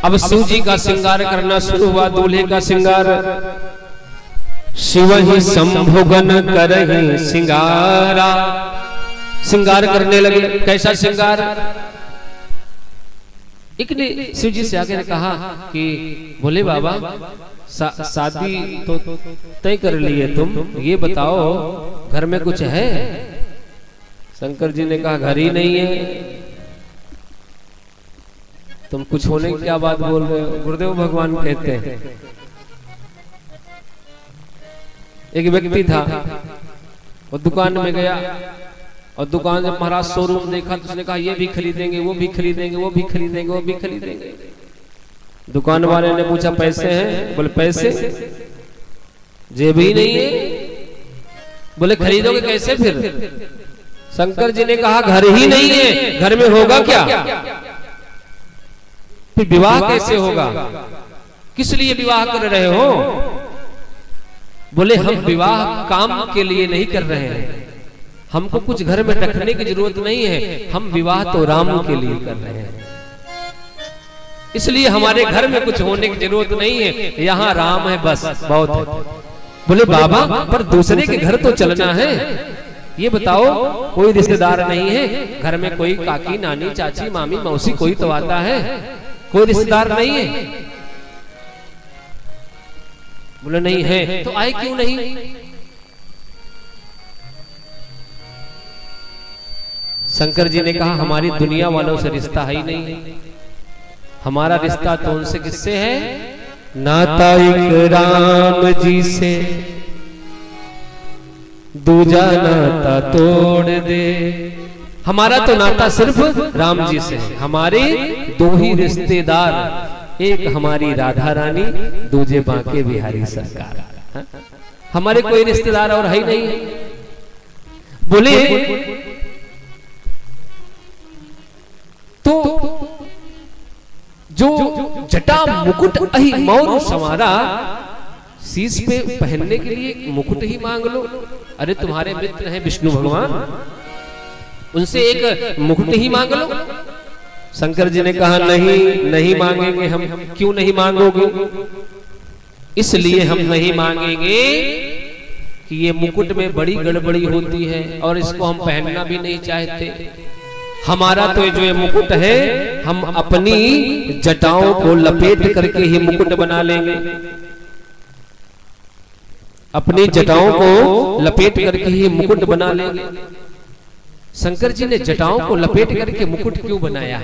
अब शिव जी का श्रृंगार करना शुरू हुआ। दूल्हे का श्रृंगार शिव ही शंभुगन करहि श्रृंगारा, श्रृंगार करने लगे। कैसा श्रृंगार? एक ने शिव जी से आके ने कहा कि भोले बाबा शादी तो तय कर लिए तुम, ये बताओ घर में कुछ है? शंकर जी ने कहा घर ही नहीं है। तुम कुछ होने की क्या बात बोल रहे हो? गुरुदेव भगवान कहते हैं एक व्यक्ति था, वो दुकान में गया और दुकान में महाराज शोरूम देखा तो उसने कहा ये भी खरीदेंगे, वो भी खरीदेंगे, वो भी खरीदेंगे, वो भी खरीदेंगे। दुकान वाले ने पूछा पैसे हैं? बोले पैसे जेब ही नहीं है। बोले खरीदोगे कैसे फिर? शंकर जी ने कहा घर ही नहीं है, घर में होगा क्या? फिर विवाह कैसे होगा? किस लिए विवाह कर रहे हो? बोले हम विवाह काम के लिए नहीं कर रहे हैं, हमको कुछ घर में रखने की जरूरत नहीं है, हम विवाह तो राम के लिए कर रहे हैं, इसलिए हमारे घर में कुछ होने की जरूरत नहीं है, यहाँ राम है बस बहुत है। बोले बाबा पर दूसरे के घर तो चलना है, ये बताओ कोई रिश्तेदार नहीं है घर में? कोई काकी नानी चाची मामी मौसी कोई तो आता है, कोई रिश्तेदार नहीं है? बोले नहीं है। तो आए क्यों नहीं? शंकर जी ने कहा हमारी दुनिया वालों से रिश्ता है ही नहीं, हमारा रिश्ता तो उनसे किससे है? नाता एक राम जी से दूजा नाता तोड़ दे। हमारा तो नाता सिर्फ राम जी से है, हमारे दो ही रिश्तेदार, एक हमारी राधा रानी, दूजे बांके बिहारी सरकार, हमारे कोई रिश्तेदार और है ही नहीं। बोले तो जो जटा मुकुट अहि मौर संवारा, शीश पे पहनने के लिए मुकुट ही मांग लो। अरे तुम्हारे मित्र हैं विष्णु भगवान, उनसे एक मुकुट ही मांग लो। शंकर जी ने कहा नहीं नहीं मांगेंगे हम। क्यों नहीं मांगोगे? इसलिए हम नहीं मांगेंगे कि ये मुकुट में बड़ी गड़बड़ी होती है और इसको हम पहनना भी नहीं चाहते। हमारा तो जो ये मुकुट है हम अपनी जटाओं को लपेट करके ही मुकुट बना लेंगे, अपनी जटाओं को लपेट करके ही मुकुट बना लेंगे। शंकर जी ने जटाओं को लपेट करके मुकुट क्यों बनाया?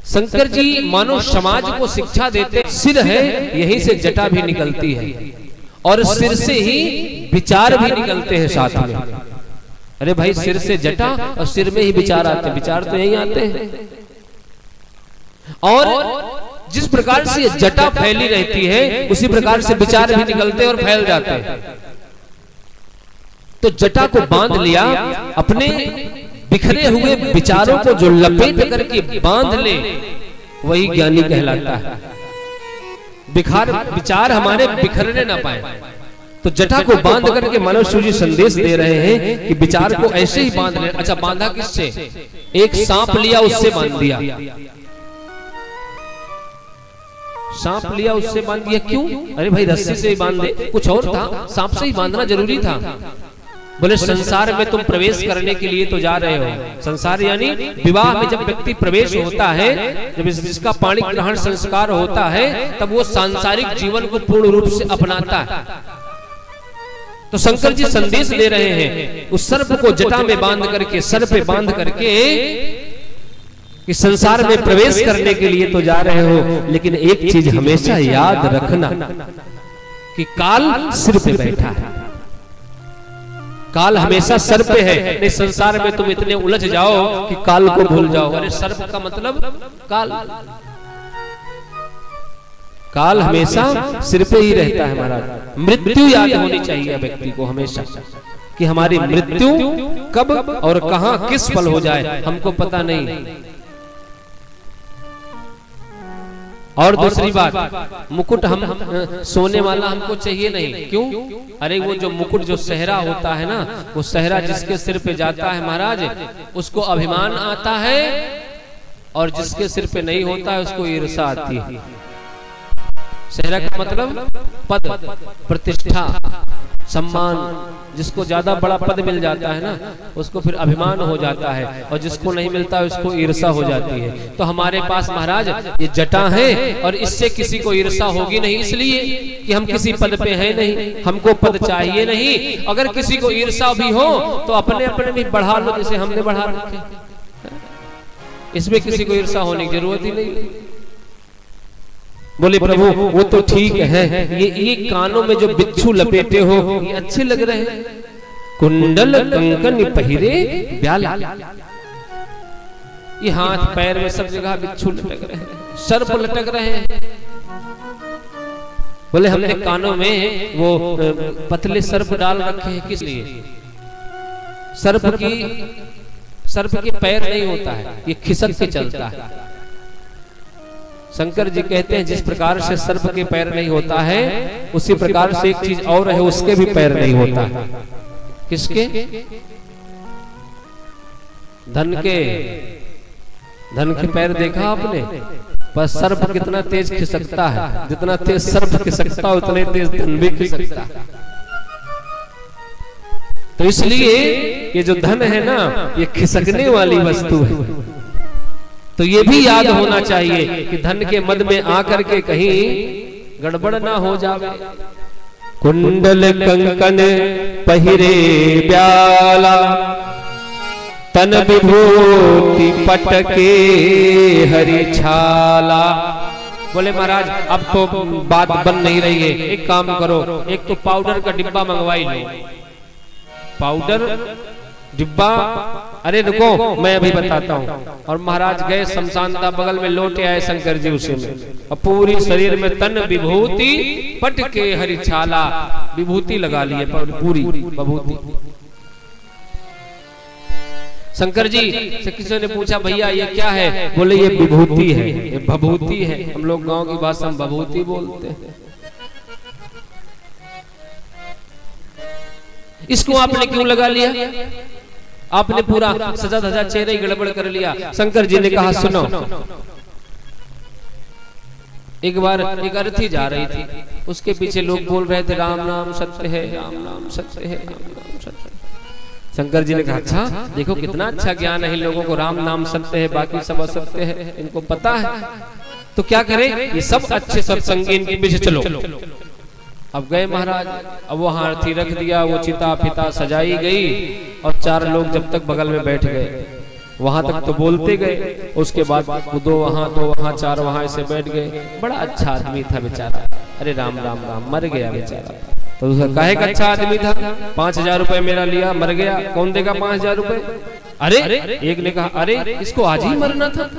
शंकर जी मानो समाज को शिक्षा देते, सिर है यहीं से जटा भी निकलती है और सिर से ही विचार भी निकलते हैं साथ में। अरे भाई सिर से जटा और सिर में ही विचार आते हैं, विचार तो यहीं आते हैं। और जिस प्रकार से जटा फैली रहती है उसी प्रकार से विचार भी निकलते और फैल जाते हैं। तो जटा को बांध लिया, अपने बिखरे हुए विचारों को जो लपेट करके बांध ले वही ज्ञानी कहलाता है। विचार हमारे बिखरने ना पाए, तो जटा को बांध करके मानव शिव जी संदेश दे रहे हैं कि विचार को ऐसे ही बांध ले। अच्छा बांधा किससे? एक सांप लिया उससे बांध दिया, सांप लिया उससे बांध दिया। क्यों? अरे भाई रस्सी से ही बांध दे, कुछ और था, सांप से ही बांधना जरूरी था। बोले संसार में तुम प्रवेश करने के लिए तो जा रहे हो, संसार यानी विवाह में जब व्यक्ति प्रवेश होता है, जब इसका पाणी ग्रहण संस्कार होता है, तब वो सांसारिक जीवन को पूर्ण रूप से अपनाता है। तो शंकर जी संदेश दे रहे हैं उस सर्प को जटा में बांध करके, सर पे बांध करके कि संसार में प्रवेश करने के लिए तो जा रहे हो, लेकिन एक चीज हमेशा याद रखना कि काल सिर पे बैठा है, काल हमेशा सर पे है। नहीं संसार में तुम इतने उलझ जाओ कि काल को भूल जाओ। अरे सर्प का मतलब काल, काल हमेशा सिर पे ही रहता है महाराज। मृत्यु याद होनी चाहिए व्यक्ति को हमेशा कि हमारी मृत्यु कब और कहां किस पल हो जाए हमको पता नहीं। और दूसरी बात, मुकुट हम सोने वाला हमको चाहिए नहीं। क्यों? अरे वो जो मुकुट जो सेहरा होता है ना, वो सेहरा जिसके सिर पे जाता है महाराज, उसको अभिमान आता है और जिसके सिर पे नहीं होता है उसको ईर्षा आती है। सेहरा का मतलब पद, प्रतिष्ठा, सम्मान। जिसको ज्यादा बड़ा पद मिल जाता है ना उसको फिर अभिमान हो जाता है, और जिसको नहीं मिलता है उसको ईर्षा हो जाती है। तो हमारे पास महाराज ये जटा है और इससे किसी को ईर्षा होगी नहीं, इसलिए कि हम किसी पद पे हैं नहीं, हमको पद चाहिए नहीं। अगर किसी को ईर्षा भी हो तो अपने अपने भी बढ़ा लो, जैसे हमने बढ़ा रखे, इसमें किसी को ईर्षा होने की जरूरत ही नहीं। बोले प्रभु वो तो ठीक है, ये कानों में जो बिच्छू लपेटे हो ये अच्छे लग रहे हैं, कुंडल कंकन पहिरे ब्याला, ये हाथ पैर में सब जगह बिच्छू लटक रहे हैं, सर्प लटक रहे हैं। बोले हमने कानों में वो पतले सर्प डाल रखे हैं, किस लिए? सर्प के पैर नहीं होता है, ये खिसक के चलता है। शंकर जी कहते हैं जिस प्रकार से सर्प के पैर नहीं होता है उसी प्रकार से एक चीज और है, उसके भी पैर नहीं होता है। किसके? धन के पैर देखा आपने? पर सर्प कितना तेज खिसकता है, जितना तेज सर्प खिसकता है उतने तेज धन भी खिसकता है। तो इसलिए ये जो धन है ना ये खिसकने वाली वस्तु है। तो ये भी याद होना चाहिए कि धन के मद में आकर के कहीं गड़बड़ ना हो जावे। कुंडल कंकन पहिरे ब्याला, तन विभूति पटके हरि छाला। बोले महाराज अब तो बात बन नहीं रही है, एक काम करो, एक तो पाउडर का डिब्बा मंगवाई लो। पाउडर डिब्बा, अरे रुको मैं अभी बताता हूँ। और महाराज गए शमशान था, बगल में लौटे आए शंकर जी उसी में, और पूरी शरीर में तन विभूति पटके हरि छाला, विभूति लगा लिए, पूरी विभूति। शंकर जी से किसी ने पूछा भैया ये क्या है? बोले ये विभूति है, ये भभूति है। हम लोग गांव की भाषा में भभूति बोलते हैं। इसको आपने क्यों लगा लिया? आपने पूरा सजा धजा चेहरे गड़बड़ कर लिया। शंकर जी ने कहा सुनो, एक बार एक अर्थी जा रही थी, उसके पीछे लोग बोल रहे थे राम नाम सत्य है, राम नाम सत्य है, राम नाम सत्य है। शंकर जी ने कहा अच्छा देखो कितना अच्छा ज्ञान है इन लोगों को, राम नाम सत्य है, बाकी सब असत्य है, इनको पता है। तो क्या करें, ये सब अच्छे सत्संगी इनके पीछे चलो। अब गए महाराज, अब वो हाथी रख दिया, वो चिता फिता सजाई गई, और चार लोग जब तक बगल में बैठ गए वहां तक तो बोलते गए। उसके बाद दो वहां चार वहां ऐसे बैठ गए। बड़ा अच्छा आदमी था बेचारा, अरे राम राम राम, मर गया बेचारा। तो उसका काहे का अच्छा आदमी था, 5,000 रुपए मेरा लिया, मर गया, कौन देगा 5,000 रुपए? अरे एक ने कहा अरे इसको आज ही मरना था,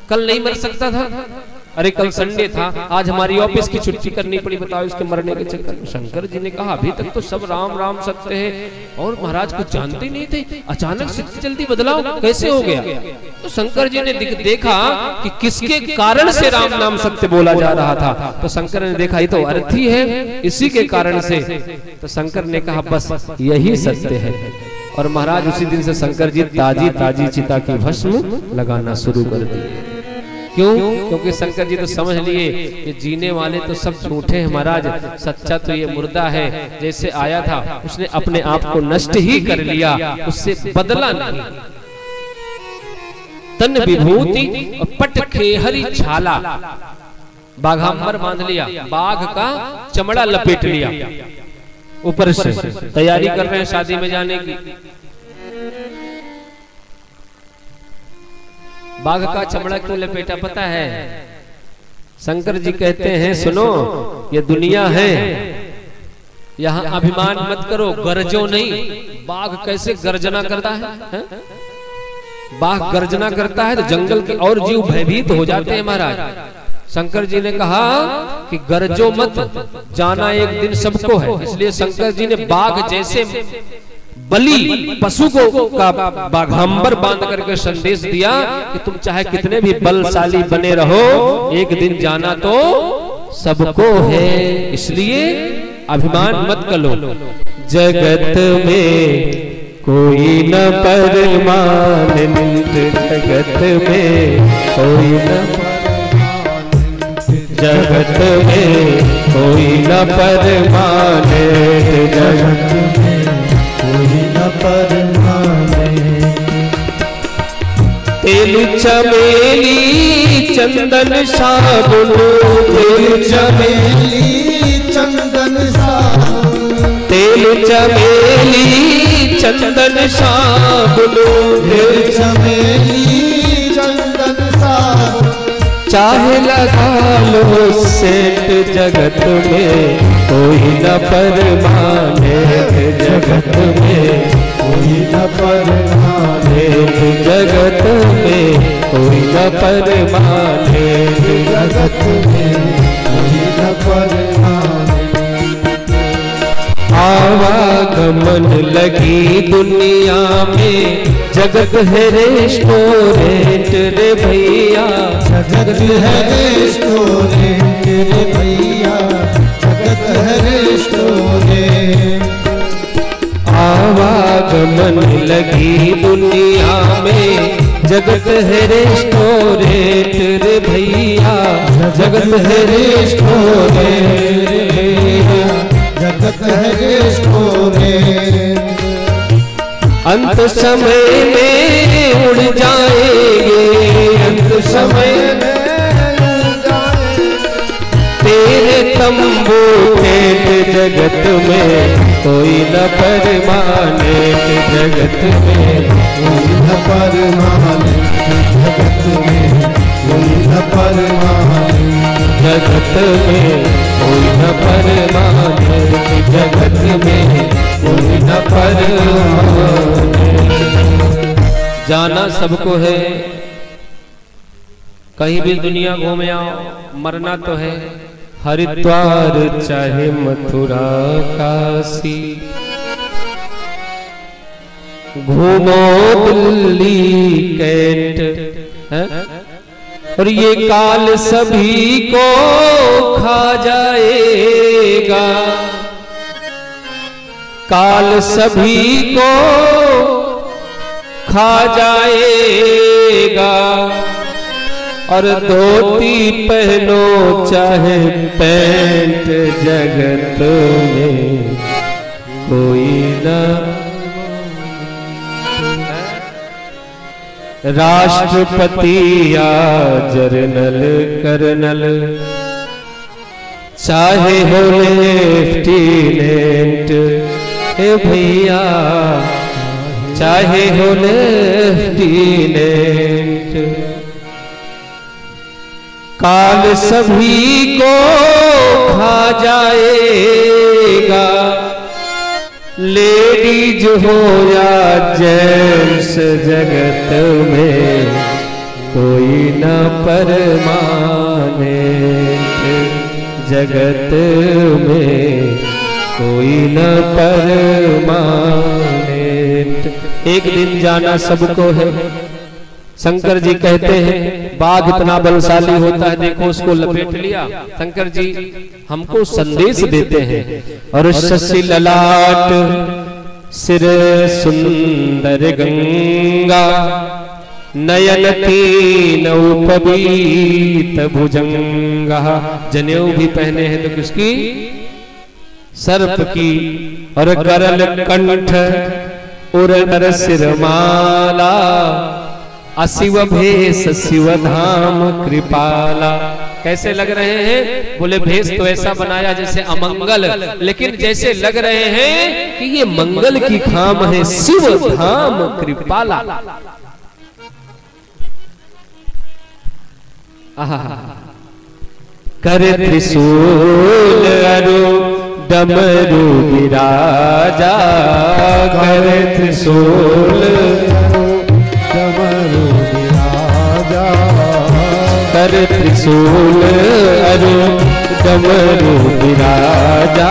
कल नहीं मर सकता था। अरे कल संडे था, आज हमारी ऑफिस की छुट्टी करनी पड़ी, बताओ इसके मरने के चक्कर में। शंकर जी ने कहा अभी तक तो सब राम राम सत्य है, और महाराज कुछ जानते नहीं थे, अचानक से जल्दी बदलाव कैसे हो गया? तो शंकर जी ने देखा कि किसके कारण से राम नाम सत्य बोला जा रहा था। तो शंकर ने देखा ये तो अर्थी है, इसी के कारण से। तो शंकर ने कहा बस यही सत्य है। और महाराज उसी दिन से शंकर जी ताजी ताजी चिता की भस्म लगाना शुरू कर दी। क्यों? क्योंकि शंकर जी तो समझ लिए कि जीने वाले तो सब झूठे हैं महाराज, सच्चा तो ये मुर्दा है। जैसे आया था उसने अपने आप को नष्ट ही कर लिया, उससे बदला नहीं। तन विभूति और पटके हरि छाला, बाघांबर बांध लिया, बाघ का चमड़ा लपेट लिया ऊपर से। तैयारी कर रहे हैं शादी में जाने की। बाघ का चमड़ा क्यों लपेटा पता है? शंकर जी कहते हैं सुनो, ये दुनिया है, यहाँ अभिमान मत करो, गरजो नहीं। बाघ कैसे गर्जना करता है? बाघ गर्जना करता है तो जंगल के और जीव भयभीत हो जाते हैं महाराज। शंकर जी ने कहा कि गरजो मत, जाना एक दिन सबको है। इसलिए शंकर जी ने बाघ जैसे बलि पशु को का बाघांबर बांध करके संदेश दिया कि तुम चाहे कितने भी बलशाली बने रहो, एक दिन जाना तो सबको है। इसलिए अभिमान मत करो। जगत में कोई न परमानंद जगत में, कोई न जगत में, कोई न परमानंद जगत में, कोई न परमानंद। तेल चमेली चंदन साबुन, तेल चमेली चंदन साबुन, तेल चमेली चंदन साबुन, तेल चमेली चंदन साबुन। चाहे लगा लो सेठ जगत में, कोई न परमानेत जगत में, कोई न परमानेत जगत में, कोई न परमानेत जगत में, कोई न परमानेत। आवागमन लगी दुनिया में, जगत है रेस्टोरेंट रे भैया, जगत है रेस्टोरेंट रे भैया, जगत है रेस्टोरेंट। आवागमन लगी दुनिया में, जगत है रेस्टोरेंट रे भैया, जगत है रेस्टोरेंट रे भैया, जगत है रेस्टोरेंट। अंत समय में उड़ जाएंगे, अंत समय में उड़ जाएंगे, तेरे तंबू ठेठ जगत में, कोई न परमानेत जगत में, कोई न परमानेत जगत में, कोई न परमानेत जगत में, कोई न परमानेत जगत में, कोई न परमानेत। जाना सबको है, कहीं भी दुनिया घूमे आओ, मरना तो है। हरिद्वार चाहे मथुरा काशी, घूमो दिल्ली कैंट, और ये काल सभी को खा जाएगा, काल सभी को खा जाएगा। और धोती पहनो चाहे पैंट, जगत में कोई न। राष्ट्रपति या जर्नल कर्नल, चाहे हो लेफ्टिनेंट हे भैया, चाहे हो लेफ्टिनेंट, काल सभी को खा जाएगा। लेडीज हो या जेंट्स, जगत में कोई न परमानेत जगत में, कोई न परमानेत। एक दिन जाना सबको है। शंकर जी कहते हैं बाघ इतना बलशाली होता है, देखो उसको लपेट लिया। शंकर जी हमको संदेश देते हैं, और शशि ललाट सिर सुंदर गंगा, नयन तीन उपबीत भुजंगा। जनेऊ भी पहने हैं तो किसकी? सर्प की। और करल कंठ उर सिरमाला, अशिव भेष शिव धाम कृपाला। कैसे लग रहे हैं? बोले भेष तो ऐसा बनाया जैसे अमंगल, लेकिन जैसे लग रहे हैं कि ये मंगल की खाम है, शिव धाम कृपाला। कर त्रिशूल अरु डमरू विराजा, कर त्रिशूल डमरू विराजा, कर त्रिशूल अरु डमरू विराजा,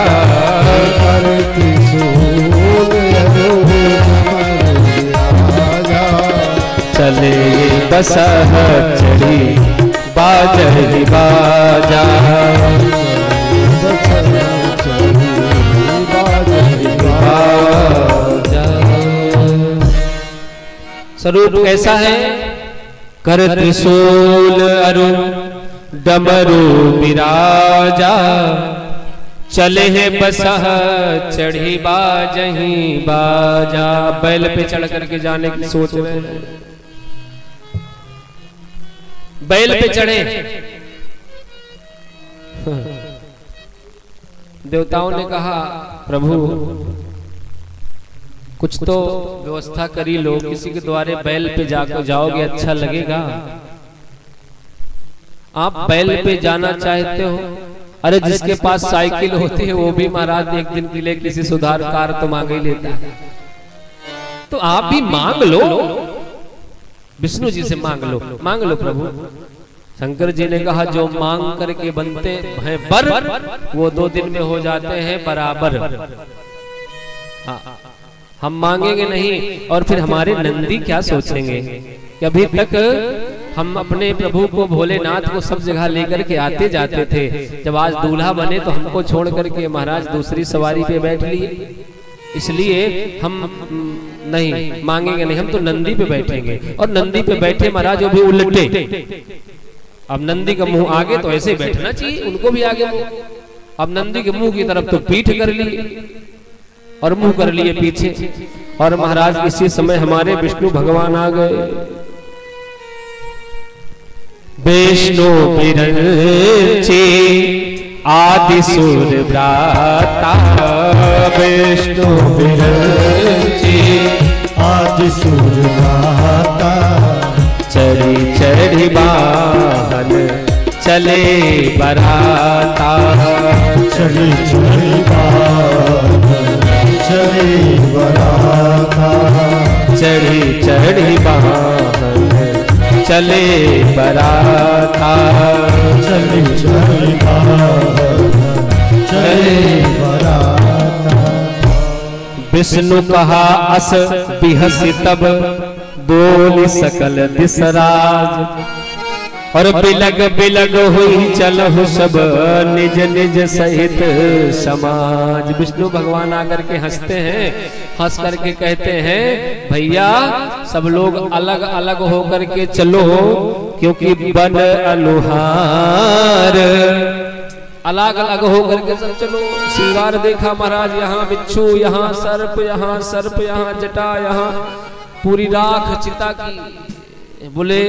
कर त्रिशूल अरु डमरू विराजा। चले बसह चढ़ी बाजहि बाजा, स्वरूप कैसा है? कर त्रिशूल अरु डमरू विराजा, चले है बसह चढ़ी बाजही बाजा। बैल पे चढ़ करके जाने की सोच रहे हैं, बैल पे चढ़े। देवताओं ने कहा प्रभु कुछ तो व्यवस्था करी लो, किसी के द्वारे बैल पे जाकर जाओगे अच्छा लगेगा। आप बैल पे जाना चाहते हो? अरे जिसके पास साइकिल होती है वो भी महाराज एक दिन के लिए किसी सुधार कार तो मांग ही लेता है। तो आप भी मांग लो, विष्णु जी से मांग लो प्रभु। शंकर जी ने कहा जो मांग करके बनते हैं बर, वो 2 दिन में हो जाते हैं बराबर। हाँ, हम मांगेंगे नहीं और फिर हमारे नंदी क्या सोचेंगे कि अभी तक हम अपने प्रभु को भोलेनाथ को सब जगह लेकर के आते जाते थे, जब आज दूल्हा बने तो हमको छोड़ करके महाराज दूसरी सवारी पे बैठ लिए। इसलिए हम नहीं मांगेंगे नहीं, हम तो नंदी पे बैठेंगे। और नंदी पे बैठे महाराज वो भी उल्टे। अब नंदी का मुंह आगे तो ऐसे बैठना चाहिए, उनको भी आगे। अब नंदी के मुंह की तरफ तो पीठ कर ली और मुंह कर लिए पीछे। और महाराज इसी समय हमारे विष्णु भगवान आ गए। विष्णु विरंची आदि सूर व्राता, विष्णु विरंची आदि सूर व्राता, चढ़ी चढ़ी वाहन चले बराता, चढ़ी चढ़ी वाहन चले बराता, चढ़ी चढ़ी वाहन चले बराता, चढ़ी चढ़ी वाहन चले बराता। विष्णु कहा अस बिहसी तब, बोल सकल दिसराज। और बिलग बिलग हुई चलहु सब निज निज सहित समाज। विष्णु भगवान आकर के हंसते हैं, हंस करके कहते हैं भैया सब लोग अलग अलग होकर के चलो, क्योंकि बन अनुहार। अलग अलग होकर के सब चलो। श्रृंगार देखा महाराज, यहाँ बिच्छू, यहाँ सर्प, यहाँ जटा, यहाँ पूरी राख चिता की। बोले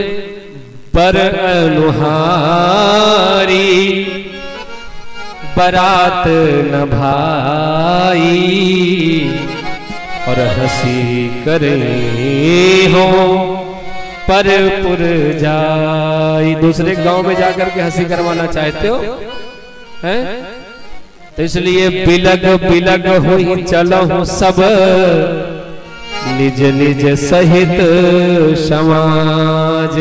पर अनुहारी बरात न भाई, और हंसी करे हो पर पुर जाई। दूसरे गांव में जाकर के हंसी करवाना चाहते हो हैं? तो इसलिए बिलग बिलग हुई चलो सब निज निज सहित समाज।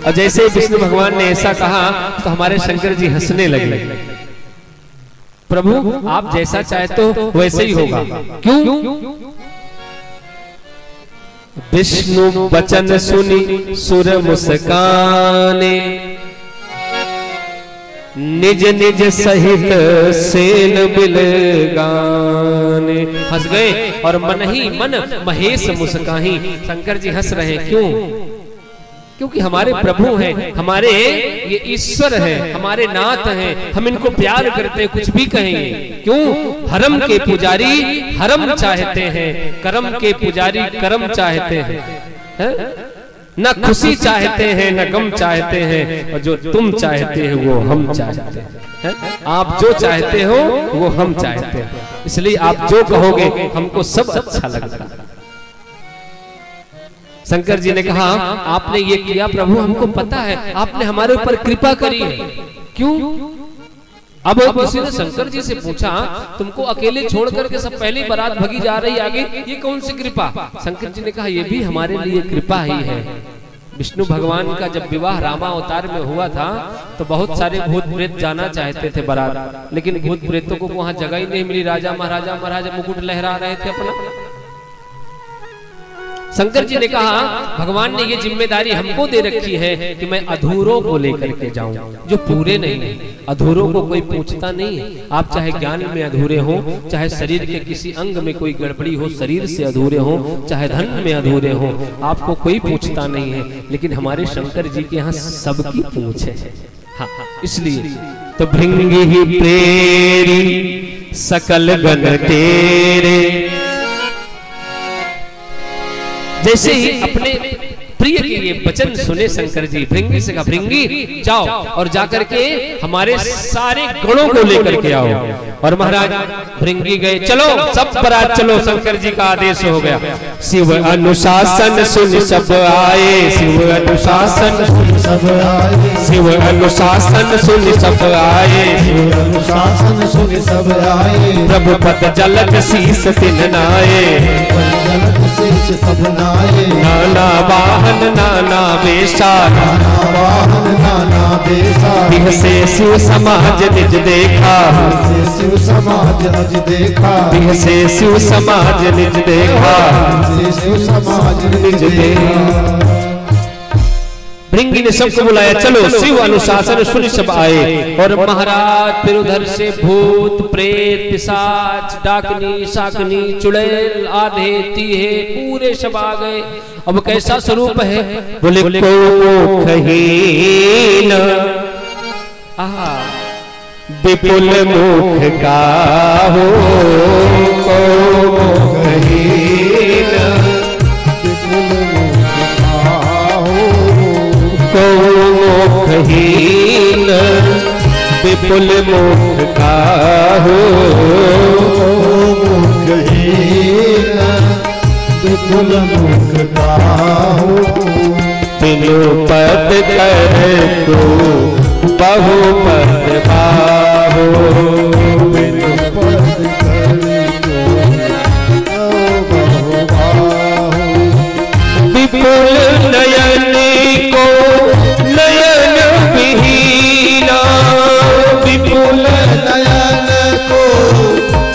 और जैसे विष्णु भगवान ने ऐसा कहा तो हमारे शंकर जी हंसने लगे। प्रभु आप जैसा चाहते हो वैसे ही होगा। क्यों? विष्णु वचन सुनी सुर मुस्काने, निज निज सहित सेन बिल गाने। हंस गए और मन ही मन महेश मुस्काही। शंकर जी हंस रहे हैं। क्यों? क्योंकि हमारे प्रभु हैं, हमारे ये ईश्वर हैं, हमारे नाथ हैं। हम इनको प्यार करते हैं, कुछ भी कहेंगे। क्यों? हरम के पुजारी हरम चाहते हैं, करम के पुजारी करम चाहते हैं, है? न खुशी चाहते हैं न गम चाहते हैं, और जो तुम चाहते हो वो हम चाहते हैं। आप जो चाहते हो वो हम चाहते हैं। इसलिए आप जो कहोगे हमको सब अच्छा लगता है। शंकर जी ने कहा आपने ये किया प्रभु, हमको पता है, आपने हमारे ऊपर कृपा करी है। क्यों? अब किसी ने शंकर जी से पूछा तुमको अकेले छोड़ करके सब पहली बारात भगी जा रही आगे, ये कौन सी कृपा? शंकर जी ने कहा ये भी हमारे लिए कृपा ही है। विष्णु भगवान का जब विवाह रामा अवतार में हुआ था तो बहुत सारे भूत प्रेत जाना चाहते थे बारात, लेकिन भूत प्रेतों को वहां जगह ही नहीं मिली। राजा महाराजा मुकुट लहरा रहे थे अपना। शंकर जी ने कहा भगवान ने ये जिम्मेदारी हमको दे रखी है कि मैं अधूरों को लेकर के जाऊं, जो पूरे नहीं है। अधूरों को कोई पूछता नहीं है। आप चाहे ज्ञान में अधूरे हो, चाहे शरीर के किसी अंग में कोई गड़बड़ी हो, शरीर से अधूरे हो, चाहे धन में अधूरे हो, आपको कोई पूछता नहीं है। लेकिन हमारे शंकर जी के यहाँ सबकी पूछ है। हाँ, इसलिए तो भृंगी ही प्रेरी सकल गण तेरे, जैसे ही अपने प्रिय के ये वचन सुने शंकर जी, भृंगी से कहा भृंगी जाओ और जाकर के हमारे सारे गणों को लेकर के आओ। और महाराज भृंगी गए, चलो सब बरात चलो, शंकर जी का आदेश हो गया। शिव अनुशासन सुन सब आए, शिव अनुशासन सुन सब आए, शिव अनुशासन सुन सब आए, शिव अनुशासन सुन सब आए। प्रभु पद जलक शीस तिन नाये, जलक शीस सब नाये। नाना वाहन नाना वेशा, नाना वाहन नाना वेशा। बिहसे शिव समाज निज देखा, शिव समाज निज देखा। बिहसे शिव समाज निज देखा, शिव समाज निज देखा। भृंगी ने सबको बुलाया, चलो शिव अनुशासन सुन सब आए। और महाराज फिर उधर से भूत प्रेत पिशाच डाकनी शाकनी चुड़ैल आधे तीहे पूरे सब आ गए। अब कैसा स्वरूप है? बोले को खहीन विपुल मुख का हो, को खहीन मुखहीन विपुल मुख का हो, मुखहीन विपुल मुख का हो। बिनु पद कर तो बहुपद पाहो, बिनु पद कर तो बहुपाहो। विपुल नयन को नयन विहीना, विपुल नयन को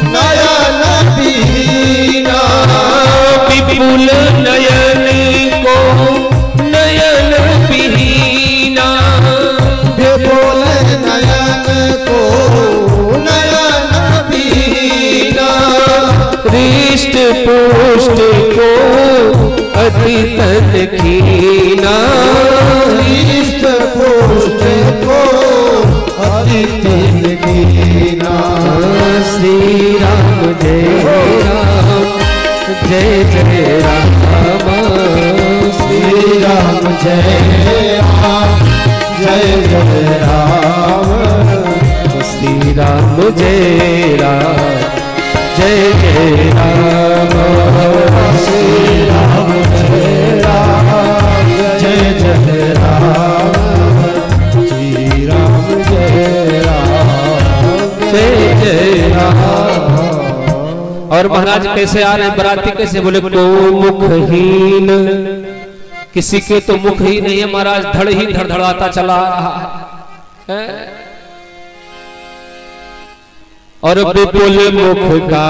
नयन विहीना। विपुल नयन को नयन विहीना, विपुल नयन को नयन विहीना। हृष्ट पुष्ट को अति तन कीना, हृष्ट पुष्ट को अति तन कीना। श्री राम जय राम, जय जय राम। श्री राम जय राम, जय जय राम। श्री राम जय राम, जय जय राम। श्री राम जय राम, जय जय राम। श्री राम जय राम, जय जय राम। और महाराज कैसे आ रहे हैं बराती? कैसे बोले को मुखहीन, किसी के तो मुख ही नहीं है महाराज, धड़ ही धड़धड़ाता चला रहा है। और विपुल मुख का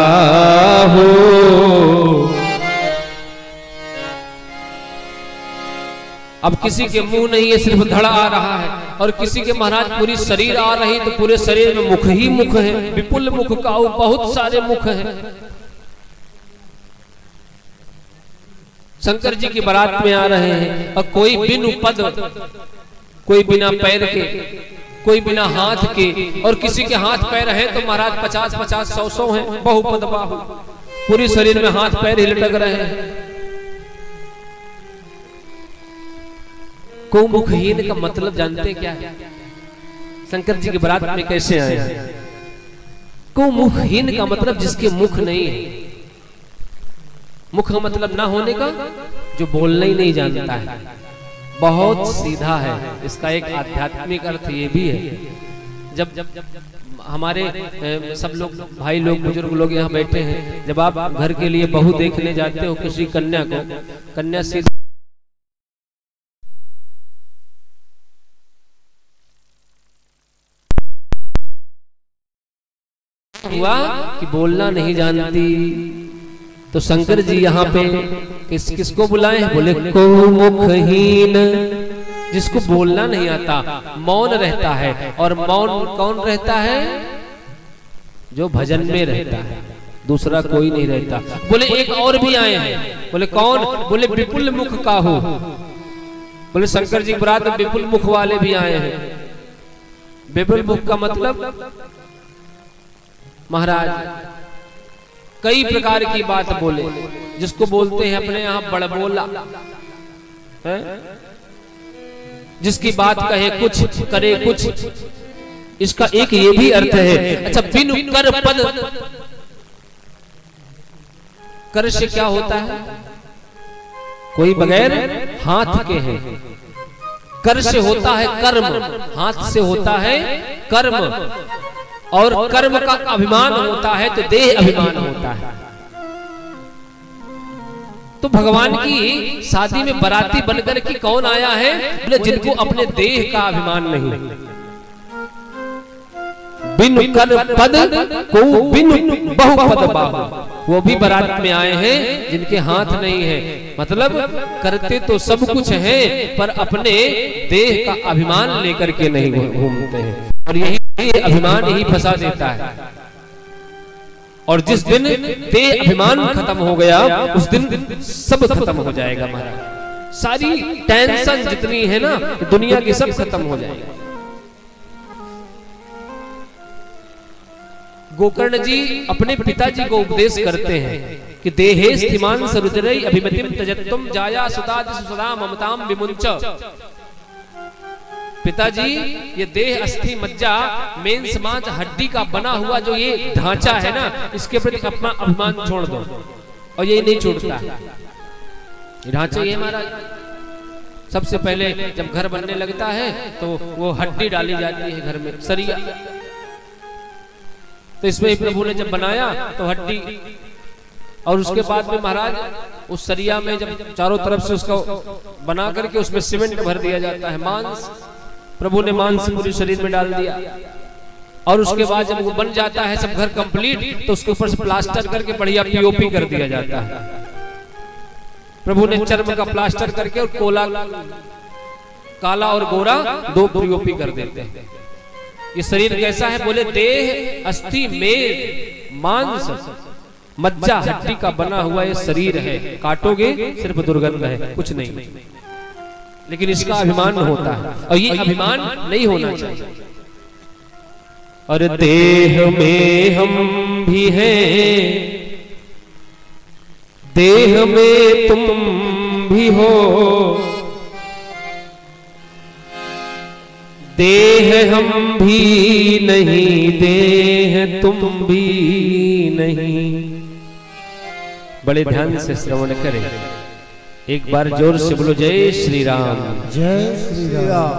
हो, अब किसी के मुंह नहीं है, सिर्फ धड़ा आ रहा है। और किसी के महाराज पूरी शरीर आ रही, तो पूरे शरीर में मुख ही मुख है। विपुल मुख का हो, बहुत सारे मुख हैं। शंकर जी की बारात में आ रहे हैं, और कोई बिनु पद, कोई बिना पैर के, कोई बिना हाथ के। और किसी के हाथ पैर हैं तो महाराज 50-50, 100-100 हैं, बहुपद बाहु। पूरी शरीर में हाथ पैर ही लटक रहे हैं। को मुखहीन का मतलब जानते क्या है? शंकर जी की बारात में कैसे आए? को मुखहीन का मतलब जिसके मुख नहीं है। मुख का मतलब ना होने का, जो बोलना ही नहीं जानता है। बहुत सीधा है। इसका एक आध्यात्मिक अर्थ ये भी है, जब हमारे सब लोग भाई लोग बुजुर्ग लोग यहाँ बैठे हैं, जब आप घर के लिए बहू देखने जाते हो किसी कन्या को, कन्या सीधा हुआ कि बोलना नहीं जानती, तो शंकर जी यहाँ पे किसको बुलाए हैं? बोले को मुखहीन, जिसको बोलना नहीं आता, मौन रहता है। और मौन कौन रहता है? जो भजन में रहता है, दूसरा कोई नहीं रहता। बोले एक और भी आए हैं। बोले कौन? बोले विपुल मुख का हो। बोले शंकर जी बरात में विपुल मुख वाले भी आए हैं। विपुल मुख का मतलब महाराज कई प्रकार की बात बोले, जिसको बोलते हैं अपने यहाँ बड़बोला है, जिसकी बात कहे कुछ करे कुछ। इसका एक ये भी अर्थ है। अच्छा, बिनु कर पद, कर से क्या होता है? कोई बगैर हाथ के हैं। कर से होता है कर्म, हाथ से होता है कर्म। और कर्म का अभिमान होता है तो देह अभिमान होता है। तो भगवान की शादी में बाराती बनकर के कौन आया है? बोले जिनको अपने देह का अभिमान नहीं। बिन कर पद को बिन बहु पद बाहु, वो भी बारात में आए हैं जिनके हाथ नहीं है। मतलब करते तो सब कुछ है पर अपने देह का अभिमान लेकर के नहीं घूमते हैं। और यही अभिमान ही फंसा देता है। और जिस दिन देह अभिमान खत्म हो गया उस दिन सब खत्म हो जाएगा महाराज। सारी टेंशन जितनी है ना दुनिया की सब खत्म हो जाएगी। गोकर्ण जी अपने पिताजी को उपदेश करते हैं कि देहे स्थिमान सरुद्रई अभिमतिम तजत्तुम जाया सुताद सुसदा ममताम विमुंच। पिताजी, ये देह अस्थि मज्जा मेन समाज हड्डी का बना हुआ जो ये ढांचा है ना, इसके प्रति अपना अभिमान छोड़ दो। और ये नहीं छूटता ये ढांचा। ये हमारा सबसे पहले जब घर बनने लगता है तो वो हड्डी डाली जाती है घर में, सरिया। तो इसमें प्रभु ने जब बनाया तो हड्डी, और उसके बाद में महाराज उस सरिया में जब चारों तरफ से उसको बना करके उसमें सीमेंट भर दिया जाता है। मांस, प्रभु ने मांस पूरे शरीर में डाल दिया। और उसके बाद जब वो बन जाता है सब घर कंप्लीट, तो उसके ऊपर से प्लास्टर करके बढ़िया पीओपी कर दिया जाता है। प्रभु ने चर्म का प्लास्टर करके और कोला, काला और गोरा दो पीओपी कर देते हैं। ये शरीर कैसा है? बोले देह अस्थि मेद मांस मज्जा हड्डी का बना हुआ ये शरीर है। काटोगे सिर्फ दुर्गंध है, कुछ नहीं। लेकिन इसका अभिमान होता है और ये अभिमान नहीं होना चाहिए। और देह में हम भी हैं, देह में तुम भी हो, देह हम भी नहीं, देह तुम भी नहीं। बड़े ध्यान से श्रवण करें। एक बार जोर से बोलो जय श्री राम। जय श्री राम।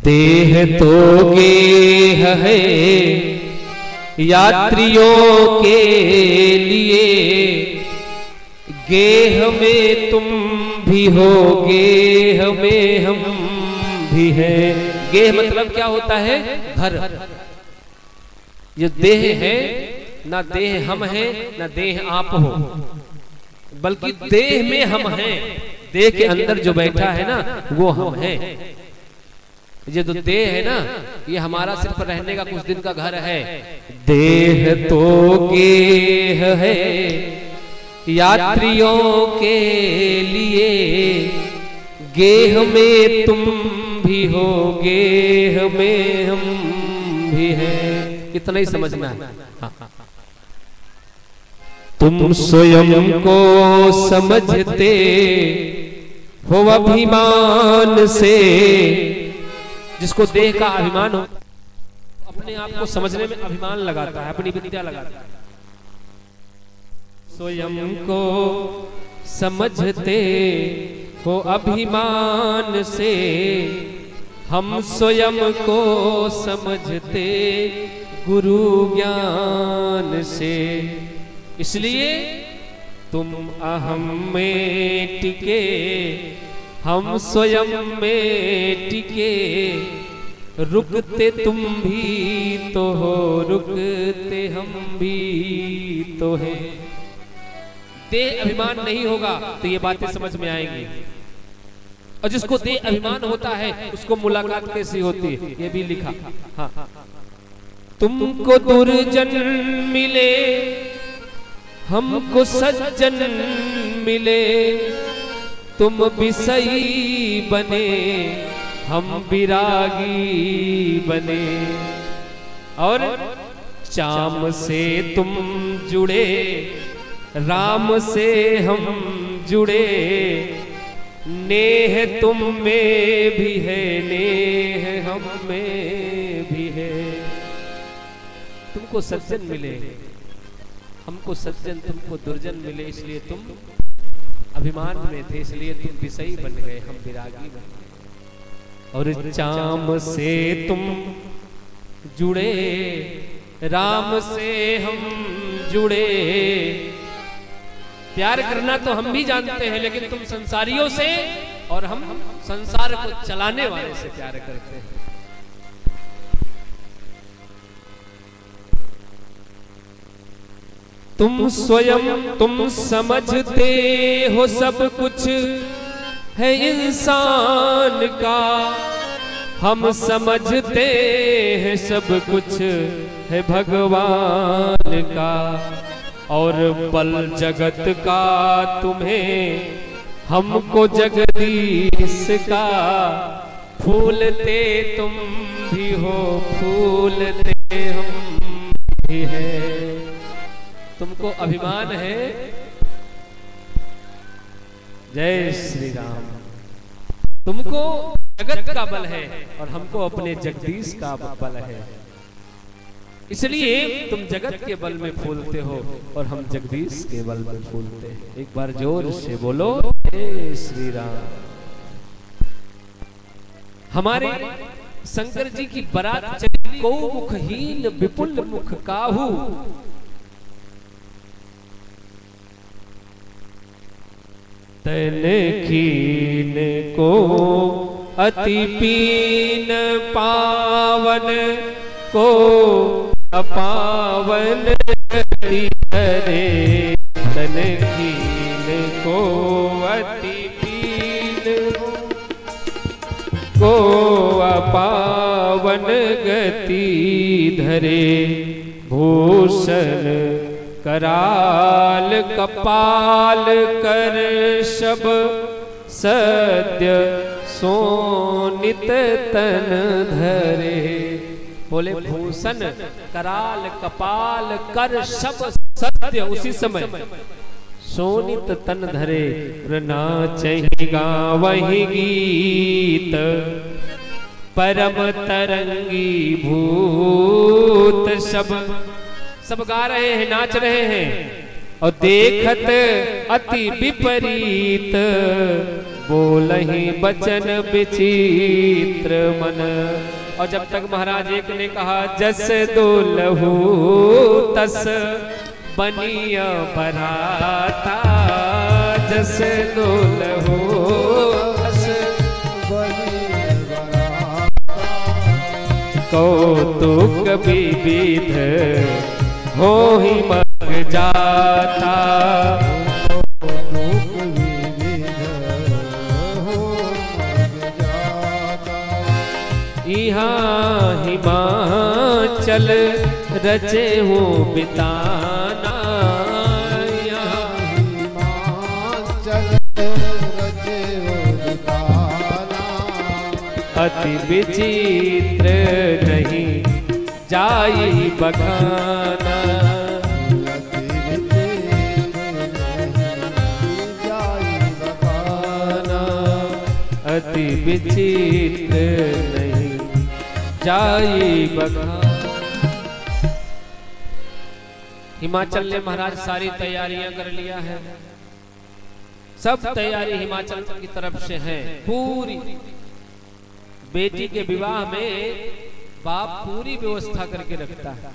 देह तो गेह है यात्रियों के लिए, गेह में तुम भी हो, गेह में हम भी हैं। गेह मतलब क्या होता है? घर। ये देह है, ना देह हम हैं ना देह आप हो, बल्कि देह में हम हैं। देह के अंदर जो बैठा है ना वो हम हैं। ये जो देह है ना ये हमारा सिर्फ रहने का कुछ दिन का घर है। देह तो गेह है यात्रियों के लिए, गेह में तुम भी हो, गेह में हम भी हैं। इतना ही समझना है। हाँ। तुम स्वयं को समझते हो अभिमान से, जिसको देह का अभिमान हो अपने आप को समझने में अभिमान लगाता है, अपनी विद्या लगाता है। स्वयं को समझते हो अभिमान से, हम स्वयं को समझते गुरु ज्ञान से। इसलिए तुम अहम में टिके, हम स्वयं में टिके, रुकते तुम भी तो हो, रुकते हम भी तो हैं। देह अभिमान नहीं होगा तो ये बातें समझ में आएंगी। और जिसको देह अभिमान होता है उसको मुलाकात कैसी होती है ये भी लिखा। हाँ, तुमको दुर्जन मिले हमको सज्जन मिले, तुम विषयी बने हम विरागी बने, और चाम से तुम जुड़े राम से हम जुड़े, नेह तुम में भी है नेह हम में भी है। तुमको सज्जन मिले हमको सज्जन, तुमको दुर्जन मिले, इसलिए तुम अभिमान में थे, इसलिए तुम विषयी बन गए, हम विरागी बन गए। और चाम से तुम जुड़े राम से हम जुड़े। प्यार करना तो हम भी जानते हैं, लेकिन तुम संसारियों से और हम संसार को चलाने वाले से प्यार करते हैं। तुम स्वयं तुम समझते हो सब कुछ है इंसान का, हम समझते हैं सब कुछ है भगवान का, और बल जगत का तुम्हें हमको जगदीश का, फूलते तुम भी हो फूलते हम भी हैं। तुमको अभिमान है, जय श्री राम, तुमको जगत का बल है और हमको अपने जगदीश का बल है, इसलिए तुम जगत के बल में फूलते हो और हम जगदीश के बल में फूलते हैं। एक बार जोर से बोलो जय श्री राम। हमारे शंकर जी की बारात चली, को मुखहीन विपुल मुख काहू, तन कीन को अति पीन पावन को अपावन करे, तन कीन को अति पीन को अपावन गति धरे, भूषण कराल कपाल कर शब सद्य सोनित तन धरे। बोले भूषण कराल कपाल कर शब सद्य, उसी समय सोनित तन धरे, नाचहिगा वही गीत परम तरंगी भूत। सब गा रहे हैं, नाच रहे हैं, और देखत अति विपरीत, बोलहि बचन विचित्र मन। और जब तक महाराज एक ने कहा जस दुलहु तस बनिया बराता, जस दुलहु तस बनिया बराता, कौतुक विविध हो ही मग जाता, कौतुक विविध हो मग जाता। यहाँ हिमाचल रचे हो बिताना, यहाँ हिमाचल रचे हो बिताना, अति विचित्र नहीं जाई बखाना, अति विचित्र नहीं जाई बखाना, अति विचित्र नहीं जाई बखाना। हिमाचल ने महाराज सारी तैयारियां कर लिया है, सब तैयारी हिमाचल की तरफ से है पूरी। बेटी के विवाह में बाप पूरी व्यवस्था करके रखता है।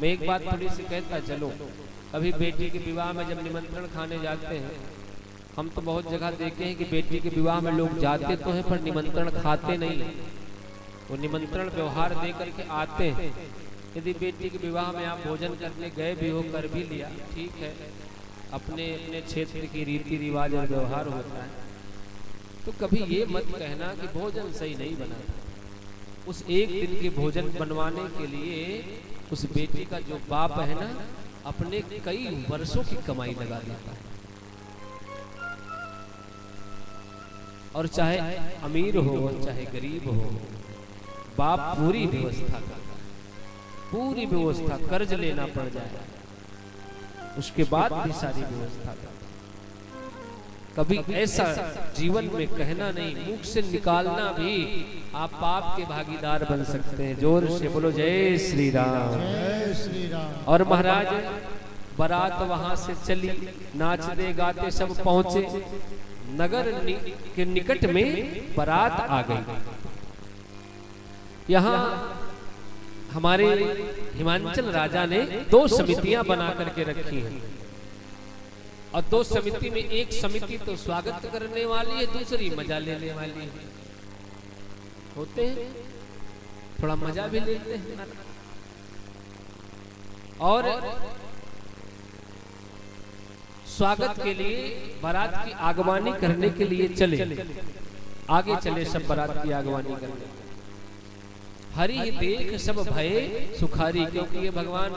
मैं एक बात थोड़ी सी कहता चलो, अभी बेटी के विवाह में जब निमंत्रण खाने जाते हैं, हम तो बहुत जगह देखे हैं कि बेटी के विवाह में लोग जाते तो हैं पर निमंत्रण खाते नहीं, वो निमंत्रण व्यवहार दे करके आते हैं। यदि बेटी के विवाह में आप भोजन करने गए भी हो, कर भी लिया, ठीक है, अपने अपने क्षेत्र की रीति रिवाज और व्यवहार होता है, तो कभी ये मत कहना कि भोजन सही नहीं बना। उस एक दिन के भोजन बनवाने के लिए उस बेटी का जो बाप है ना, अपने कई वर्षों की कमाई लगा देता है। और चाहे अमीर हो चाहे गरीब हो, बाप पूरी व्यवस्था करता है, पूरी व्यवस्था, कर्ज लेना पड़ जाए उसके बाद भी सारी व्यवस्था करता है। कभी ऐसा जीवन में कहना नहीं, मुख से निकालना भी आप पाप के भागीदार बन सकते हैं। जोर से बोलो जय श्री राम। जय श्री राम। और महाराज बारात वहां से चली, नाचते गाते सब पहुंचे। नगर के निकट में बारात आ गई। यहाँ हमारे हिमांचल राजा ने 2 समितियां बना करके रखी हैं, और 2 समिति में एक समिति तो स्वागत करने वाली है, दूसरी मजा लेने वाली है। होते हैं, थोड़ा मजा भी लेते हैं। और स्वागत के लिए बारात की आगवानी करने के लिए चले, आगे चले सब बारात की आगवानी करने। हरि देख सब भय सुखारी, क्योंकि ये भगवान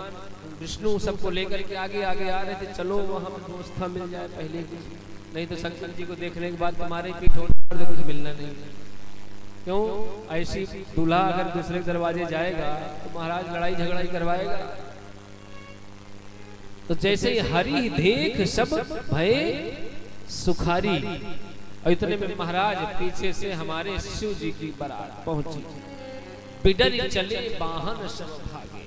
विष्णु सबको लेकर के आगे आगे आ रहे थे। चलो वहां व्यवस्था मिल जाए पहले की, नहीं तो शंकर जी को देखने के बाद तुम्हारे पीठ तो कुछ मिलना नहीं। क्यों ऐसी दूल्हा अगर दूसरे दरवाजे जाएगा तो महाराज लड़ाई झगड़ा ही करवाएगा। तो जैसे हरि देख सब भय सुखारी, और इतने में महाराज पीछे से हमारे शिव जी की बारात पहुंची। बिडर चले वाहन सब भागे।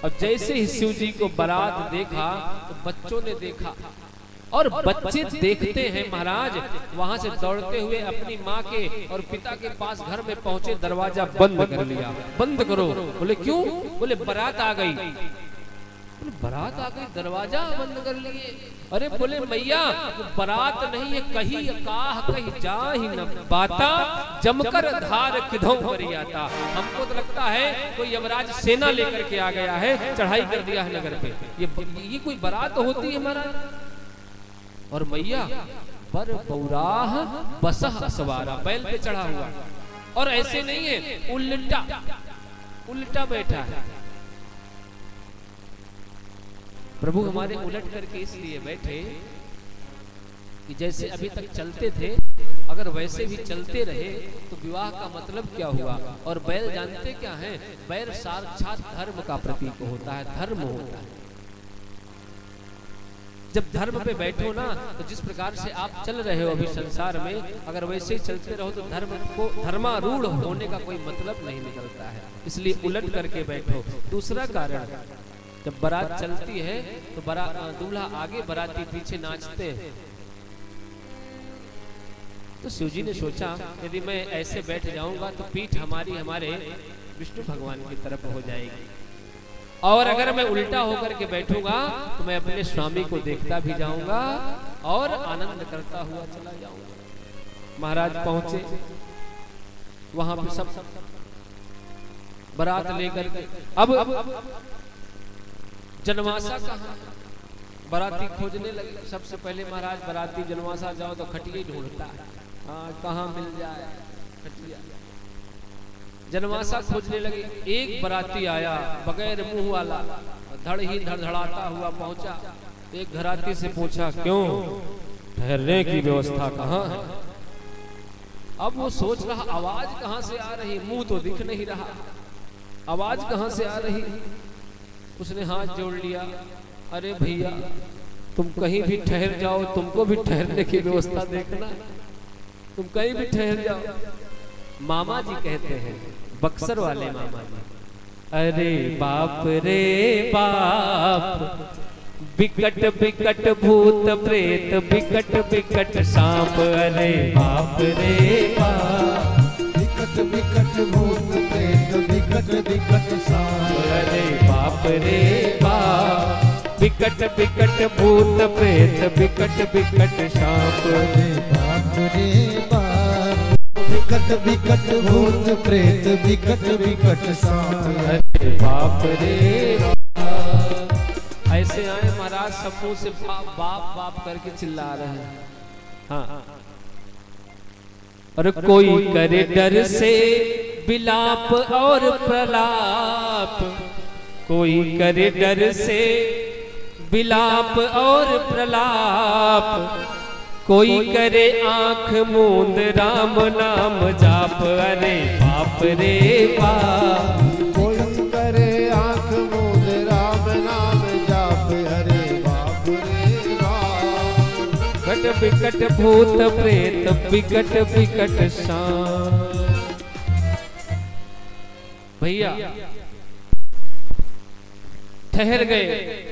अब जैसे ही शिव जी को बारात देखा तो बच्चों ने देखा, और बच्चे देखते हैं महाराज वहां से दौड़ते हुए अपनी माँ के और पिता के पास घर में पहुंचे, दरवाजा बंद कर लिया। बंद करो। बोले क्यों? बोले बारात आ गई। बोले बारात आ गई, दरवाजा बंद कर लिए। अरे बोले मैया बारात नहीं है, कही काह कही जा ही न बाता, जमकर धार किधों करियाता। हमको तो लगता है कोई यमराज सेना लेकर के आ गया है, चढ़ाई कर दिया है नगर पे। ये कोई बारात होती है महाराज? और मैया पर पौराह बसह सवारा, बैल पे चढ़ा हुआ। और ऐसे नहीं है, उल्टा बैठा है। प्रभु हमारे उलट करके इसलिए बैठे कि जैसे अभी तक चलते थे, अगर वैसे भी चलते रहे तो विवाह का मतलब क्या हुआ। और बैल जानते क्या है? बैल साक्षात धर्म का प्रतीक होता है, धर्म होता है। जब धर्म पे बैठो ना, तो जिस प्रकार से आप चल रहे हो अभी संसार में, अगर वैसे ही चलते रहो तो धर्म को धर्मारूढ़ होने का कोई मतलब नहीं निकलता है। इसलिए उलट करके बैठो। दूसरा कारण, जब बारात चलती है तो दूल्हा आगे, बाराती पीछे नाचते हैं। तो शिवजी ने सोचा यदि मैं ऐसे बैठ जाऊंगा तो पीठ हमारे विष्णु भगवान की तरफ हो जाएगी, और अगर मैं उल्टा होकर के बैठूंगा तो मैं अपने स्वामी को देखता भी जाऊंगा और आनंद करता हुआ चला जाऊंगा। महाराज पहुंचे, वहां पे सब बारात लेकर के, अब जनवासा कहाँ? बाराती खोजने लगे। सबसे पहले महाराज बाराती जनवासा जाओ तो खटिया ढूंढता है, कहाँ मिल जाए खटिया। जनवासा खोजने लगे। एक बाराती आया बगैर मुंह वाला, धड़धड़ाता हुआ पहुंचा। एक घराती से पूछा क्यों, ठहरने की व्यवस्था कहाँ है? अब वो सोच रहा आवाज कहाँ से आ रही, मुंह तो दिख नहीं रहा, आवाज कहाँ से आ रही। उसने हाथ जोड़ लिया, अरे भैया तुम कहीं भी ठहर जाओ, तुमको भी ठहरने की व्यवस्था देखना, तुम कहीं भी ठहर जाओ। मामा जी कहते हैं, बक्सर वाले मामा जी, अरे बाप रे बाप, बिकट बिकट भूत प्रेत, बिकट बिकट सांप, अरे बाप रे बाप, बिकट बिकट भूत प्रेत, बिकट बिकट सांप, अरे बाप रे बाप, बिकट बिकट भूत प्रेत, बिकट बिकट सांप, अरे बाप रे बाप, बिकट बिकट भूत प्रेत, बिकट बिकट सांप, अरे बाप रे बाप। ऐसे आए महाराज सब मुंह से बाप बाप बाप करके चिल्ला रहे हैं। हाँ, और कोई करे डर से विलाप और प्रलाप, कोई करे डर से विलाप और प्रलाप, कोई करे आंख मूंद राम नाम जाप, अरे बाप रे बाप। कोई करे आंख मूंद राम नाम जाप, अरे बाप रे बाप। कट विकट भूत प्रेत विकट विकट शान। भैया ठहर गए,